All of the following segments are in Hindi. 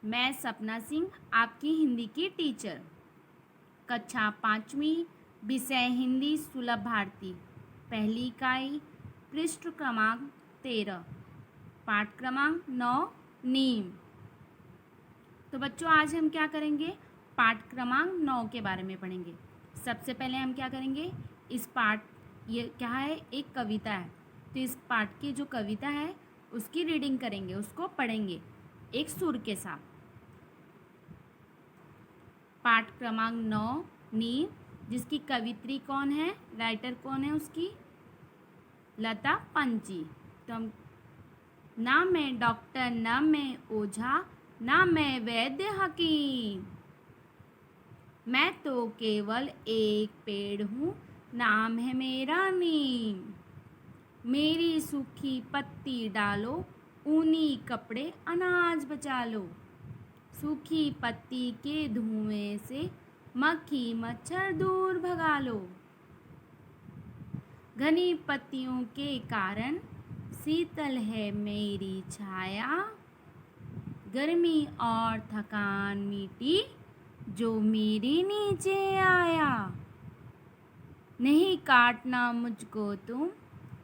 मैं सपना सिंह, आपकी हिंदी की टीचर। कक्षा 5वीं, विषय हिंदी सुलभ भारती, पहली इकाई, पृष्ठ क्रमांक 13, पाठ क्रमांक 9, नीम। तो बच्चों आज हम क्या करेंगे, पाठ क्रमांक 9 के बारे में पढ़ेंगे। सबसे पहले हम क्या करेंगे, इस पाठ, ये क्या है, एक कविता है, तो इस पाठ की जो कविता है उसकी रीडिंग करेंगे, उसको पढ़ेंगे एक सुर के साथ। पाठ क्रमांक 9, नीम, जिसकी कवित्री कौन है, राइटर कौन है उसकी, लता पंची। तो हम, ना मैं डॉक्टर, ना मैं ओझा, ना मैं वैद्य हकीम, मैं तो केवल एक पेड़ हूँ, नाम है मेरा नीम। मेरी सूखी पत्ती डालो, ऊनी कपड़े अनाज बचा लो, सूखी पत्ती के धुएं से मक्खी मच्छर दूर भगा लो। घनी पत्तियों के कारण शीतल है मेरी छाया, गर्मी और थकान मिटी जो मेरे नीचे आया। नहीं काटना मुझको तुम,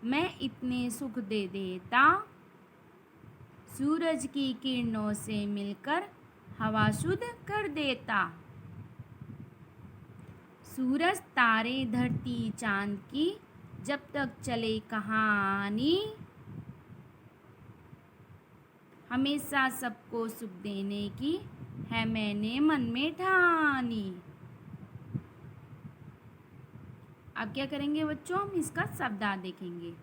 मैं इतने सुख दे देता, सूरज की किरणों से मिलकर हवा शुद्ध कर देता। सूरज तारे धरती चांद की जब तक चले कहानी, हमेशा सबको सुख देने की है मैंने मन में ठानी। अब क्या करेंगे बच्चों, हम इसका शब्दार्थ देखेंगे।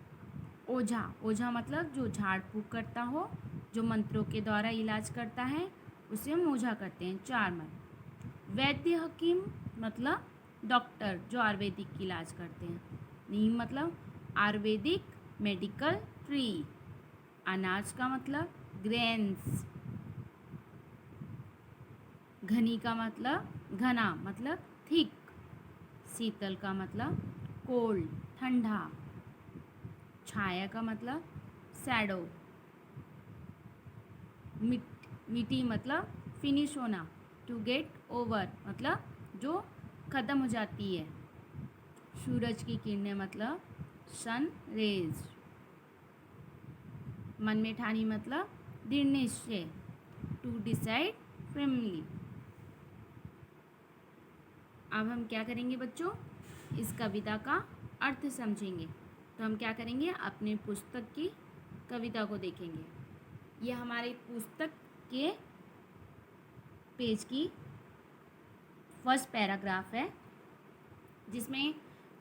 ओझा, ओझा मतलब जो झाड़ फूक करता हो, जो मंत्रों के द्वारा इलाज करता है, उसे हम ओझा करते हैं, 4 मन। वैद्य हकीम मतलब डॉक्टर, जो आयुर्वेदिक इलाज करते हैं। नीम मतलब आयुर्वेदिक मेडिकल ट्री। अनाज का मतलब ग्रेन्स। घनी का मतलब घना, मतलब थिक। शीतल का मतलब कोल्ड, ठंडा। छाया का मतलब शैडो। मिट्टी मतलब फिनिश होना, टू गेट ओवर मतलब जो ख़त्म हो जाती है। सूरज की किरणें मतलब सन रेज। मन में ठानी मतलब दृढ़ निश्चय, टू डिसाइड फर्मली। अब हम क्या करेंगे बच्चों, इस कविता का अर्थ समझेंगे। तो हम क्या करेंगे, अपने पुस्तक की कविता को देखेंगे। यह हमारे पुस्तक के पेज की फर्स्ट पैराग्राफ है, जिसमें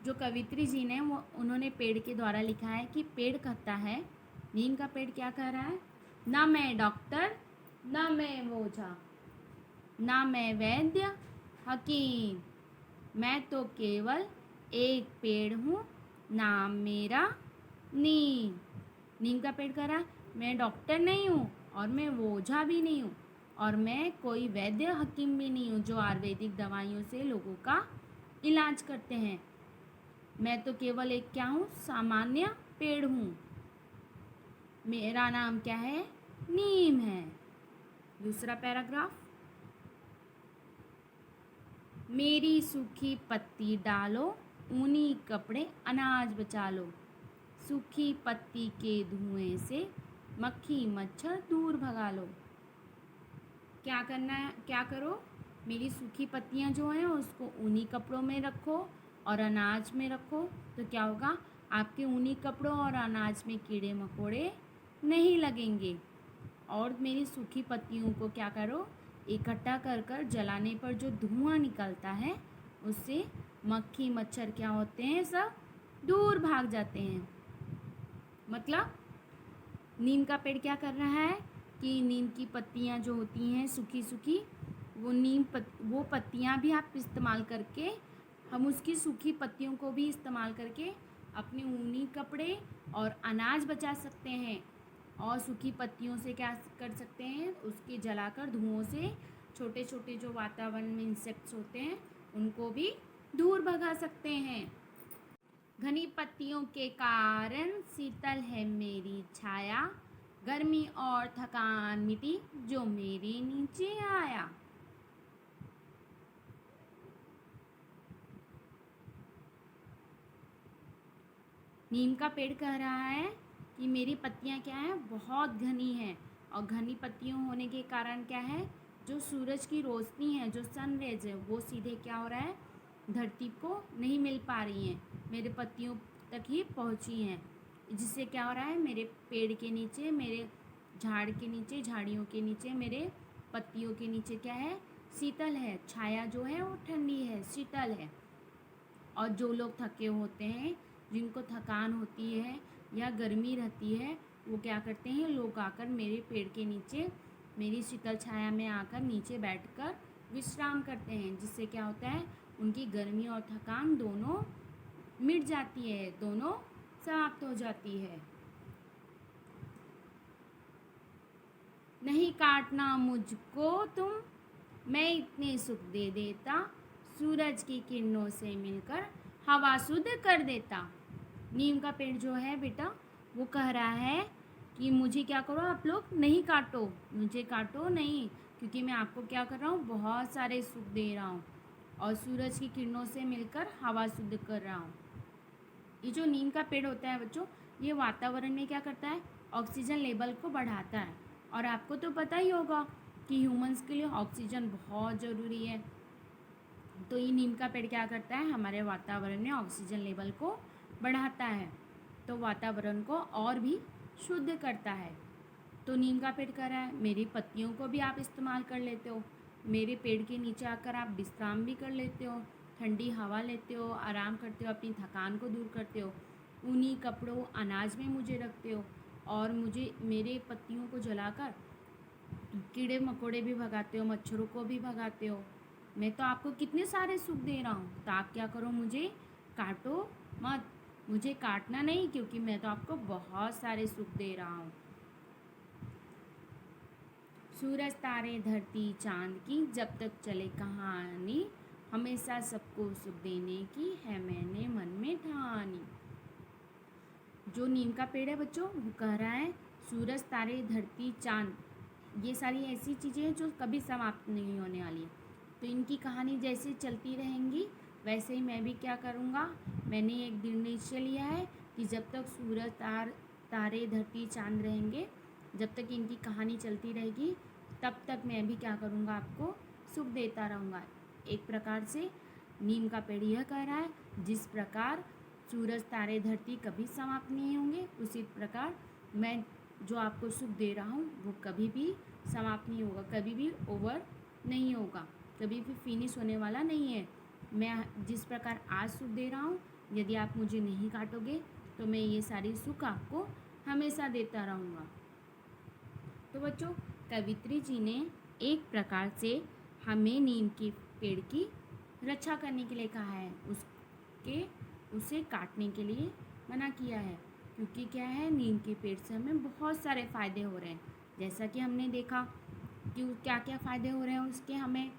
जो कवित्री जी ने वो उन्होंने पेड़ के द्वारा लिखा है कि पेड़ कहता है, नीम का पेड़ क्या कह रहा है, ना मैं डॉक्टर, ना मैं ओझा, ना मैं वैद्य हकीम, मैं तो केवल एक पेड़ हूँ, नाम मेरा नीम। नीम का पेड़ कह रहा है, मैं डॉक्टर नहीं हूँ और मैं ओझा भी नहीं हूँ और मैं कोई वैद्य हकीम भी नहीं हूँ जो आयुर्वेदिक दवाइयों से लोगों का इलाज करते हैं। मैं तो केवल एक क्या हूँ, सामान्य पेड़ हूँ। मेरा नाम क्या है, नीम है। दूसरा पैराग्राफ, मेरी सूखी पत्ती डालो, ऊनी कपड़े अनाज बचा लो, सूखी पत्ती के धुएं से मक्खी मच्छर दूर भगा लो। क्या करना है, क्या करो, मेरी सूखी पत्तियां जो हैं उसको ऊनी कपड़ों में रखो और अनाज में रखो, तो क्या होगा, आपके ऊनी कपड़ों और अनाज में कीड़े मकोड़े नहीं लगेंगे। और मेरी सूखी पत्तियों को क्या करो, इकट्ठा कर कर जलाने पर जो धुआं निकलता है उससे मक्खी मच्छर क्या होते हैं, सब दूर भाग जाते हैं। मतलब नीम का पेड़ क्या कर रहा है कि नीम की पत्तियां जो होती हैं सूखी सूखी, वो पत्तियां भी आप इस्तेमाल करके, हम उसकी सूखी पत्तियों को भी इस्तेमाल करके अपने ऊनी कपड़े और अनाज बचा सकते हैं। और सूखी पत्तियों से क्या कर सकते हैं, उसके जलाकर धुओं से छोटे छोटे जो वातावरण में इंसेक्ट्स होते हैं उनको भी दूर भगा सकते हैं। घनी पत्तियों के कारण शीतल है मेरी छाया, गर्मी और थकान मिटी जो मेरे नीचे आया। नीम का पेड़ कह रहा है कि मेरी पत्तियां क्या हैं, बहुत घनी हैं, और घनी पत्तियों होने के कारण क्या है, जो सूरज की रोशनी है, जो सनरेज है, वो सीधे क्या हो रहा है, धरती को नहीं मिल पा रही हैं, मेरे पत्तियों तक ही पहुंची हैं, जिससे क्या हो रहा है, मेरे पेड़ के नीचे, मेरे झाड़ के नीचे, झाड़ियों के नीचे, मेरे पत्तियों के नीचे क्या है, शीतल है, छाया जो है वो ठंडी है, शीतल है। और जो लोग थके होते हैं, जिनको थकान होती है या गर्मी रहती है, वो क्या करते हैं, लोग आकर मेरे पेड़ के नीचे, मेरी शीतल छाया में आकर नीचे बैठकर विश्राम करते हैं, जिससे क्या होता है, उनकी गर्मी और थकान दोनों मिट जाती है, दोनों समाप्त हो जाती है। नहीं काटना मुझको तुम, मैं इतने सुख दे देता, सूरज की किरणों से मिलकर हवा शुद्ध कर देता। नीम का पेड़ जो है बेटा, वो कह रहा है कि मुझे क्या करो, आप लोग नहीं काटो, मुझे काटो नहीं, क्योंकि मैं आपको क्या कर रहा हूँ, बहुत सारे सुख दे रहा हूँ और सूरज की किरणों से मिलकर हवा शुद्ध कर रहा हूँ। ये जो नीम का पेड़ होता है बच्चों, ये वातावरण में क्या करता है, ऑक्सीजन लेवल को बढ़ाता है। और आपको तो पता ही होगा कि ह्यूमंस के लिए ऑक्सीजन बहुत ज़रूरी है। तो ये नीम का पेड़ क्या करता है, हमारे वातावरण में ऑक्सीजन लेवल को बढ़ाता है, तो वातावरण को और भी शुद्ध करता है। तो नीम का पेड़ कह रहा है, मेरी पत्तियों को भी आप इस्तेमाल कर लेते हो, मेरे पेड़ के नीचे आकर आप विश्राम भी कर लेते हो, ठंडी हवा लेते हो, आराम करते हो, अपनी थकान को दूर करते हो, ऊनी कपड़ों अनाज में मुझे रखते हो, और मुझे मेरे पत्तियों को जलाकर कीड़े मकोड़े भी भगाते हो, मच्छरों को भी भगाते हो। मैं तो आपको कितने सारे सुख दे रहा हूँ, तो आप क्या करो, मुझे काटो मत, मुझे काटना नहीं, क्योंकि मैं तो आपको बहुत सारे सुख दे रहा हूँ। सूरज तारे धरती चांद की जब तक चले कहानी, हमेशा सबको सुख देने की है मैंने मन में ठानी। जो नीम का पेड़ है बच्चों, वो कह रहा है सूरज तारे धरती चांद, ये सारी ऐसी चीज़ें हैं जो कभी समाप्त नहीं होने वाली है, तो इनकी कहानी जैसे चलती रहेंगी वैसे ही मैं भी क्या करूँगा, मैंने एक निर्णय लिया है कि जब तक सूरज तारे धरती चांद रहेंगे, जब तक इनकी कहानी चलती रहेगी, तब तक मैं भी क्या करूँगा, आपको सुख देता रहूँगा। एक प्रकार से नीम का पेड़ यह कह रहा है, जिस प्रकार सूरज तारे धरती कभी समाप्त नहीं होंगे, उसी प्रकार मैं जो आपको सुख दे रहा हूँ वो कभी भी समाप्त नहीं होगा, कभी भी ओवर नहीं होगा, कभी भी फिनिश होने वाला नहीं है। मैं जिस प्रकार आज सुख दे रहा हूँ, यदि आप मुझे नहीं काटोगे तो मैं ये सारी सुख आपको हमेशा देता रहूँगा। तो बच्चों, कवित्री जी ने एक प्रकार से हमें नीम के पेड़ की रक्षा करने के लिए कहा है, उसे काटने के लिए मना किया है, क्योंकि क्या है, नीम के पेड़ से हमें बहुत सारे फ़ायदे हो रहे हैं। जैसा कि हमने देखा कि क्या क्या फ़ायदे हो रहे हैं उसके, हमें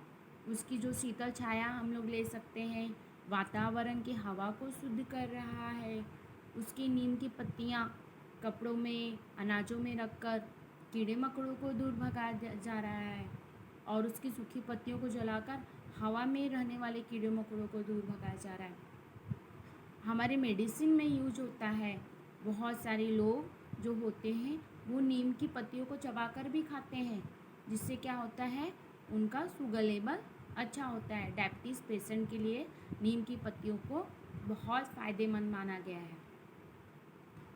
उसकी जो शीतल छाया हम लोग ले सकते हैं, वातावरण की हवा को शुद्ध कर रहा है, उसकी नीम की पत्तियाँ कपड़ों में अनाजों में रखकर कीड़े मकोड़ों को दूर भगा जा रहा है, और उसकी सूखी पत्तियों को जलाकर हवा में रहने वाले कीड़े मकोड़ों को दूर भगाया जा रहा है। हमारे मेडिसिन में यूज होता है, बहुत सारे लोग जो होते हैं वो नीम की पत्तियों को चबाकर भी खाते हैं, जिससे क्या होता है, उनका शुगर लेवल अच्छा होता है। डायबिटीज़ पेशेंट के लिए नीम की पत्तियों को बहुत फ़ायदेमंद माना गया है।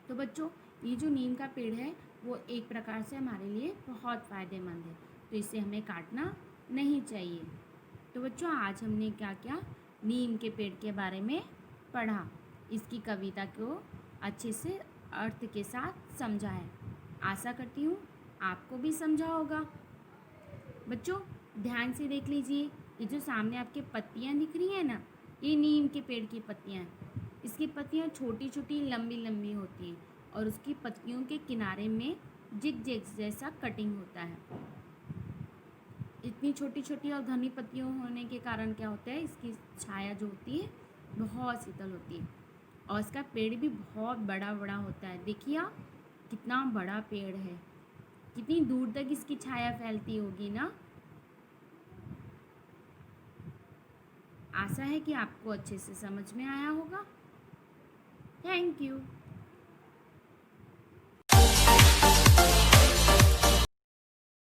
तो बच्चों, ये जो नीम का पेड़ है वो एक प्रकार से हमारे लिए बहुत फ़ायदेमंद है, तो इसे हमें काटना नहीं चाहिए। तो बच्चों, आज हमने क्या क्या नीम के पेड़ के बारे में पढ़ा, इसकी कविता को अच्छे से अर्थ के साथ समझा है। आशा करती हूँ आपको भी समझा होगा। बच्चों, ध्यान से देख लीजिए, ये जो सामने आपके पत्तियाँ दिख रही हैं ना, ये नीम के पेड़ की पत्तियाँ हैं। इसकी पत्तियाँ छोटी छोटी लंबी लंबी होती हैं, और उसकी पत्तियों के किनारे में जिग जिग जैसा कटिंग होता है। इतनी छोटी छोटी और घनी पत्तियों होने के कारण क्या होता है, इसकी छाया जो होती है बहुत शीतल होती है, और इसका पेड़ भी बहुत बड़ा बड़ा होता है। देखिए आप, कितना बड़ा पेड़ है, कितनी दूर तक इसकी छाया फैलती होगी ना। आशा है कि आपको अच्छे से समझ में आया होगा। Thank you.